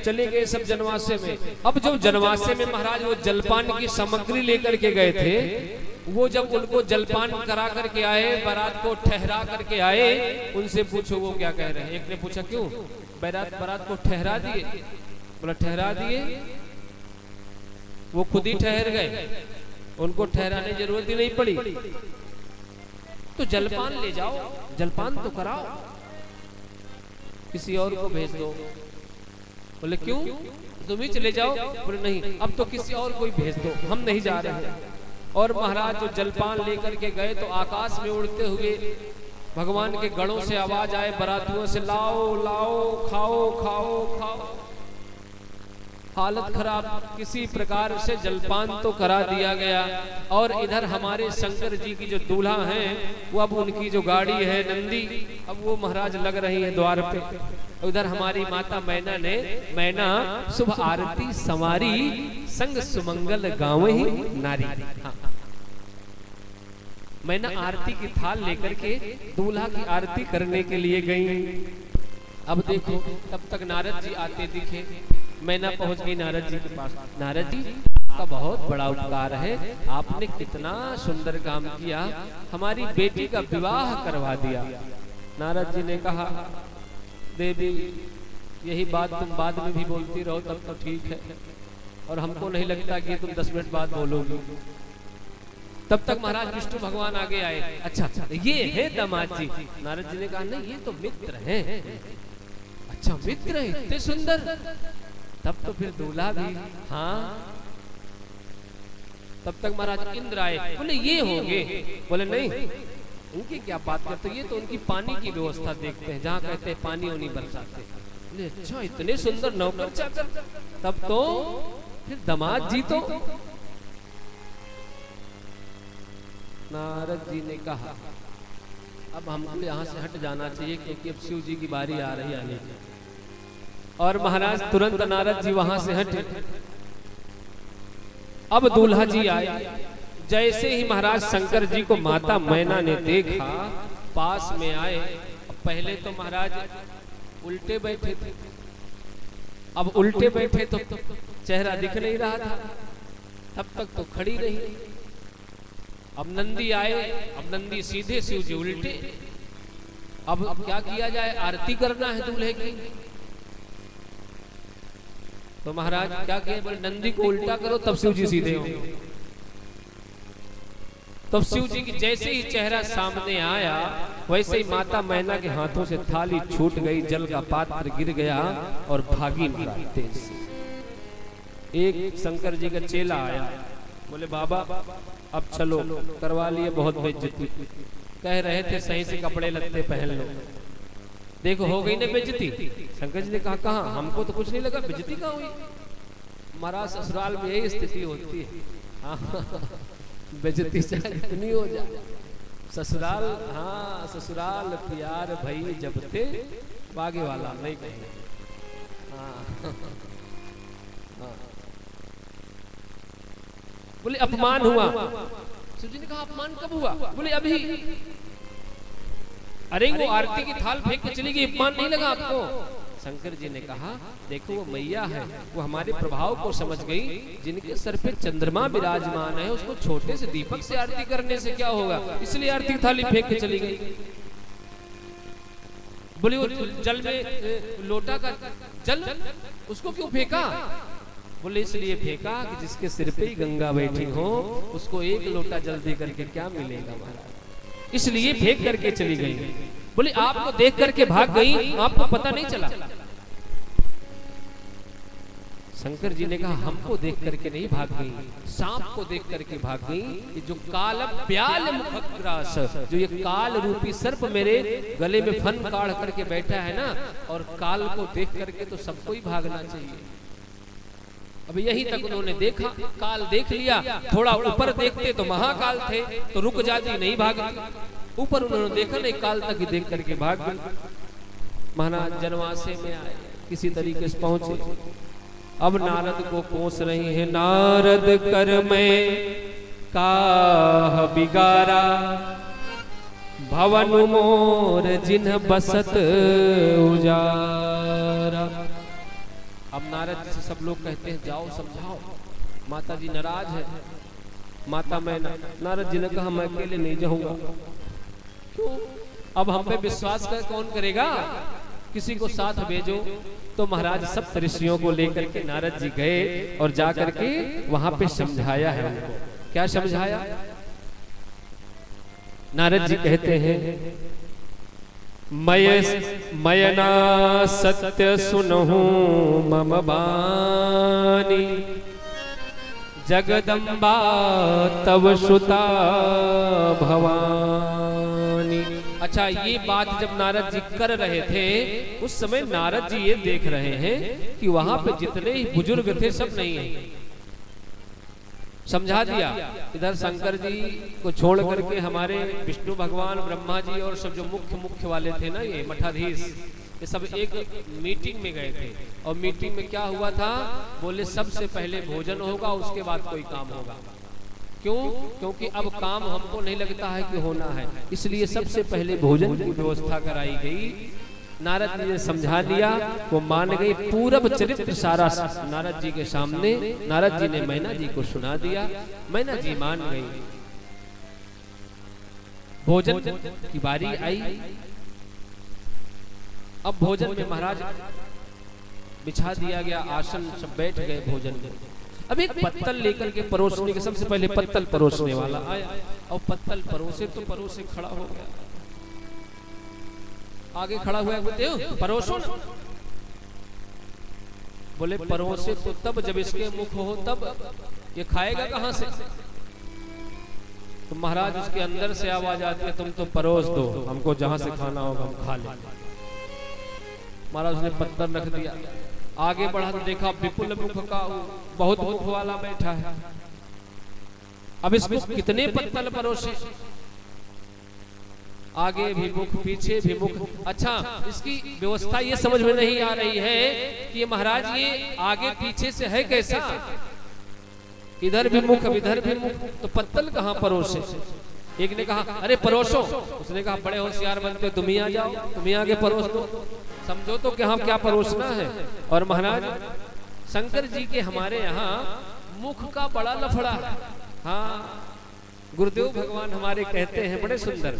चले गए सब जनवासे में। अब जो जनवासे में महाराज वो जलपान की सामग्री लेकर के गए थे, वो जब उनको जलपान करा करके आए, बारात को ठहरा करके आए, उनसे पूछो वो क्या कह रहे हैं। एक ने पूछा क्यों बारात को ठहरा दिए? बोला ठहरा दिए, वो खुद ही ठहर गए, उनको ठहराने की जरूरत ही नहीं पड़ी। तो जलपान ले जाओ, जलपान तो कराओ, किसी और को भेज दो। बोले क्यों, तुम ही चले जाओ? बोले नहीं, अब तो किसी और को ही भेज दो, हम नहीं जा रहे हैं। और महाराज जो जलपान लेकर के गए तो आकाश में उड़ते हुए भगवान के गणों से आवाज आए बारातियों से, लाओ लाओ, खाओ खाओ खाओ। हालत खराब, किसी प्रकार से जलपान तो करा दिया गया। और इधर हमारे शंकर जी की जो दूल्हा हैं, वो अब उनकी जो गाड़ी है नंदी, अब वो महाराज लग रही है द्वार पे। उधर हमारी माता मैना ने, मैना शुभ आरती संवारी, संग सुमंगल गाँव ही नारी। हाँ। मैना आरती की थाल लेकर के दूल्हा की आरती करने के लिए गई। अब देखो तब तक नारद जी आते दिखे। मैना पहुंच गई नारद जी के पास। नारद जी, आपका बहुत बड़ा उपकार है, आपने कितना सुंदर काम किया, हमारी बेटी का विवाह करवा दिया। नारद जी ने कहा, देवी यही बात तुम बाद में भी बोलती रहो तब तो ठीक है, और हमको नहीं लगता कि तुम 10 मिनट बाद बोलोगी। तब तक महाराज विष्णु भगवान आगे आए। अच्छा ये है दामाद जी। नारद जी ने कहा नहीं, ये तो मित्र हैं। अच्छा मित्र है, इतने सुंदर। तब तो फिर दूल्हा भी। हाँ। तब तक महाराज इंद्र आए, बोले ये होंगे। बोले नहीं, उनकी क्या बात करते, ये तो उनकी पानी की व्यवस्था देखते हैं, जहाँ कहते हैं पानी उन्हीं बरसाते। बोले अच्छा, इतने सुंदर नौकर चाकर। तब तो फिर दामाद जी तो। नारद जी ने कहा अब हमको यहाँ से हट जाना चाहिए, क्योंकि अब शिव जी की बारी आ रही आने की। और महाराज तुरंत नारद जी वहां से हटे। अब दूल्हा जी आए। जैसे ही महाराज शंकर जी को माता मैना ने देखा, पास में आए। पहले तो महाराज उल्टे बैठे थे, अब उल्टे बैठे तो चेहरा दिख नहीं रहा था। तब तक तो खड़ी रही। अब नंदी आए, अब नंदी सीधे, शिव जी उल्टे। अब क्या किया जाए, आरती करना है दूल्हे की। तो महाराज क्या किया, बोले नंदी को उल्टा करो तब शिव जी सीधे होंगे। तब शिव जी की जैसे ही चेहरा सामने आया, वैसे ही माता मैना के हाथों से थाली छूट गई, जल का पात्र गिर गया और भागी महाराज तेज से। एक शंकर जी का चेला आया, बोले बाबा अब चलो, करवा लिए बहुत बेइज्जती। कह रहे थे सही से कपड़े लत्ते पहन लो, देखो हो गई ना बेइज्जती। शंकर जी ने कहा कहाँ, हमको तो कुछ नहीं लगा, बेइज्जती कहाँ हुई। हमारा ससुराल में यही स्थिति होती है, बेइज्जती चाहे इतनी हो जाए। ससुराल, हाँ ससुराल प्यार भई जब थे, बागे वाला नहीं कहेंगे। हाँ बोले अपमान हुआ। शिव जी ने कहा अपमान कब हुआ? बोले अभी। अरे वो आरती की थाल फेंक के चली गई, अपमान नहीं लगा आपको? शंकर जी ने कहा देखो वो मैया है, वो हमारे प्रभाव को समझ गई। जिनके सर पे चंद्रमा विराजमान है, उसको छोटे से दीपक से आरती करने से क्या होगा, इसलिए आरती की थाली फेंक के चली गई। बोले वो जल में लोटा का जल, उसको क्यों फेंका? बोले इसलिए फेंका कि जिसके सिर पे ही गंगा बैठी हो, उसको एक लोटा जल दे करके क्या मिलेगा महाराज, इसलिए फेंक करके चली गई। बोले आपको देख करके भाग गई, आपको पता नहीं चला? शंकर जी ने कहा हमको देख करके नहीं भाग गई, सांप को देख करके भाग गई। ये जो काल ब्याल मुखग्रास, जो ये काल रूपी सर्प मेरे गले में फन काढ़ करके बैठा है ना, और काल को देख करके तो सबको ही भागना चाहिए। अब यहीं तक उन्होंने देखा, काल देख लिया, थोड़ा ऊपर देखते तो महाकाल थे, तो रुक जाती, नहीं भागती। ऊपर उन्होंने देखा नहीं, काल तक ही देख करके भाग गई। महाराज जनवासे में आए, किसी तरीके से पहुंचे। अब नारद को कोस रही है, नारद कर में काह बिगारा, भवन मोर जिन्ह बसत उजारा। अब नारद जी से सब लोग कहते हैं जाओ समझाओ, माता जी नाराज है। माता मैं नारद जी ने कहा मैं अकेले नहीं जाऊंगा। क्यों? अब हम पे विश्वास कर कौन करेगा, किसी को साथ भेजो। तो महाराज सब ऋषियों को लेकर के नारद जी गए और जाकर के वहां पे समझाया है उनको। क्या समझाया? नारद जी कहते हैं मयना सत्य सुनहु मम बानी, जगदम्बा तव सुता भवानी। अच्छा, ये बात जब नारद जी कर रहे थे उस समय नारद जी ये देख रहे हैं कि वहां पे जितने ही बुजुर्ग थे सब नहीं है। समझा दिया। इधर शंकर जी को छोड़ करके हमारे विष्णु भगवान, ब्रह्मा जी और सब जो मुख्य वाले थे ना, ये मठाधीश, ये सब एक मीटिंग में गए थे। और मीटिंग में क्या हुआ था, बोले सबसे पहले भोजन होगा, उसके बाद कोई काम होगा। क्यों? क्योंकि अब काम हमको नहीं लगता है कि होना है, इसलिए सबसे पहले भोजन की व्यवस्था कराई गई। नारद जी ने समझा दिया, वो मान गई। पूरब चरित्र सारा नारद जी के सामने नारद जी ने मैना जी को सुना दिया। मैना जी मान गई। भोजन की बारी आई। अब भोजन में महाराज बिछा दिया गया आसन, सब बैठ गए भोजन में। अब एक पत्तल लेकर के परोसने के, सबसे पहले पत्तल परोसने वाला आया और पत्तल परोसे तो परोसे खड़ा हो गया। आगे खड़ा हुआ, बोलते हो परोसो ना। बोले परोसे तो तब जब इसके मुख हो, तब ये खाएगा कहां से? तो महाराज उसके अंदर से आवाज आती है, तुम तो परोस दो, हमको जहां से खाना होगा हम खा लेंगे। महाराज ने पत्थर रख दिया। आगे बढ़ा तो देखा विपुल मुख का, बहुत मुख वाला बैठा है। अब इसको कितने पत्तल परोसे, आगे भी मुख, पीछे भी मुख। अच्छा, इसकी व्यवस्था ये समझ में नहीं आ रही है कि महाराज ये आगे पीछे से है कैसा, इधर भी मुख, इधर भी मुख, तो पत्तल कहाँ परोसे? एक ने कहा अरे परोसो, उसने कहा बड़े होशियार बनते, तुम ही आ जाओ, तुम ही आगे परोस दो, समझो तो कि हम क्या परोसना है। और महाराज शंकर जी के हमारे यहाँ मुख का बड़ा लफड़ा है। हाँ, गुरुदेव भगवान हमारे कहते हैं बड़े सुंदर,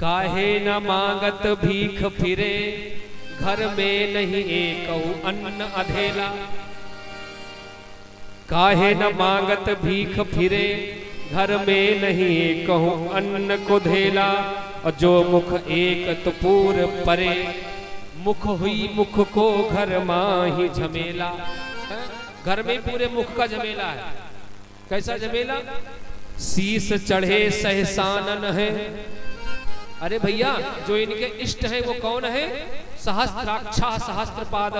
काहे न मांगत भीख फिरे, घर में नहीं एक अन्न अधेला। काहे न मांगत भीख फिरे, घर में नहीं एक अन्न को धेला। और जो मुख एक तो पूर परे, मुख हुई मुख को घर माही झमेला। घर में पूरे मुख का झमेला है। कैसा झमेला? शीस चढ़े सहसानन है। अरे भैया, जो इनके इष्ट हैं वो कौन है? सहस्त्राक्षा सहस्त्रपाद,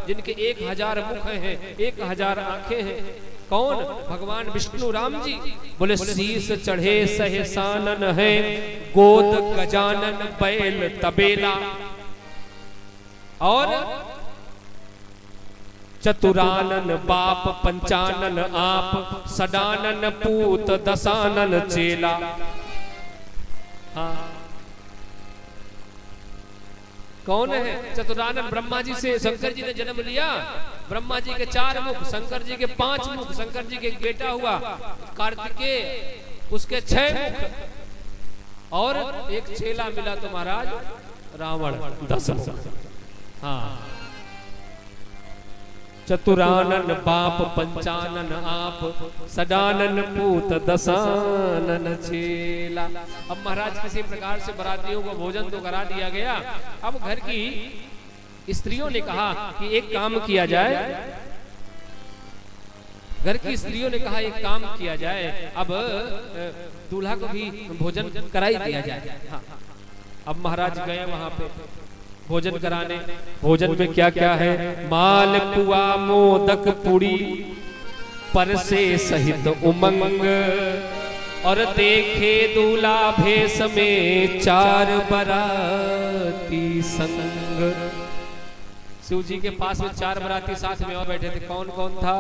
जिनके 1000 मुख हैं, 1000 आंखें हैं। कौन? भगवान विष्णु राम जी। बोले शीस चढ़े सहसानन है, गोद गजानन बैल तबेला। और चतुरानन बाप पंचानन आप, सडानन पूत दसानन चेला। हाँ, कौन है? चतुरानन ब्रह्मा जी से शंकर जी ने जन्म लिया। ब्रह्मा जी के 4 मुख, शंकर जी के 5 मुख। शंकर जी के एक बेटा हुआ कार्तिकेय, उसके 6 मुख। और एक चेला मिला तो महाराज रावण, 10 मुख। हाँ, चतुरानन बाप पंचानन आप, सडानन पूत दसानन चेला। अब महाराज किसी प्रकार से बरातियों को भोजन तो करा दिया गया। अब घर की स्त्रियों ने कहा कि एक काम किया जाए, घर की स्त्रियों ने कहा एक काम किया जाए, अब दूल्हा को भी भोजन कराई दिया जाए। हाँ। अब महाराज गए वहां पे भोजन कराने। भोजन में क्या क्या है? माल पुआ मोदक पुड़ी परसे सहित उमंग, और देखे दूल्हा भेष में 4 बराती संग। शिव जी के पास में 4 बराती साथ में और बैठे थे। कौन कौन था?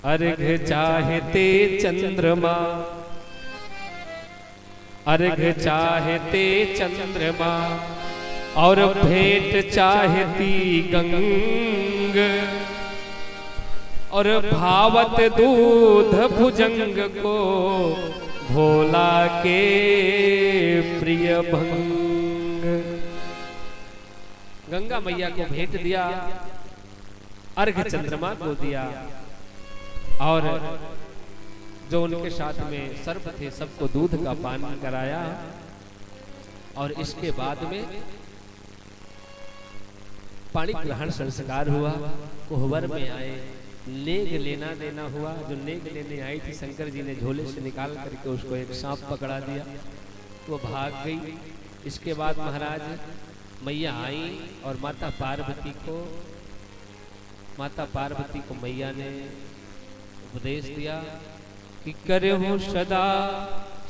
अर्घ चाहते चंद्रमा, अर्घ चाहते चंद्रमा, और भेंट चाहती गंग, और भावत दूध भुजंग को भोला के प्रिय भंग। गंगा मैया को भेंट दिया, अर्घ चंद्रमा को दिया, और जो उनके साथ में सर्प थे सबको दूध का पान कराया। और इसके बाद में पाणी ग्रहण संस्कार हुआ। कोहबर में आए, नेग लेना देना हुआ। जो नेग लेने आई थी शंकर जी ने झोले से निकाल करके उसको एक सांप पकड़ा दिया, वो भाग गई। इसके बाद महाराज मैया आई और माता पार्वती को मैया ने उपदेश दिया कि करहु सदा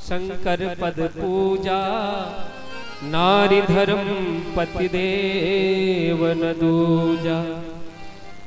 शंकर पद पूजा, नारी धर्म पति देव न दूजा।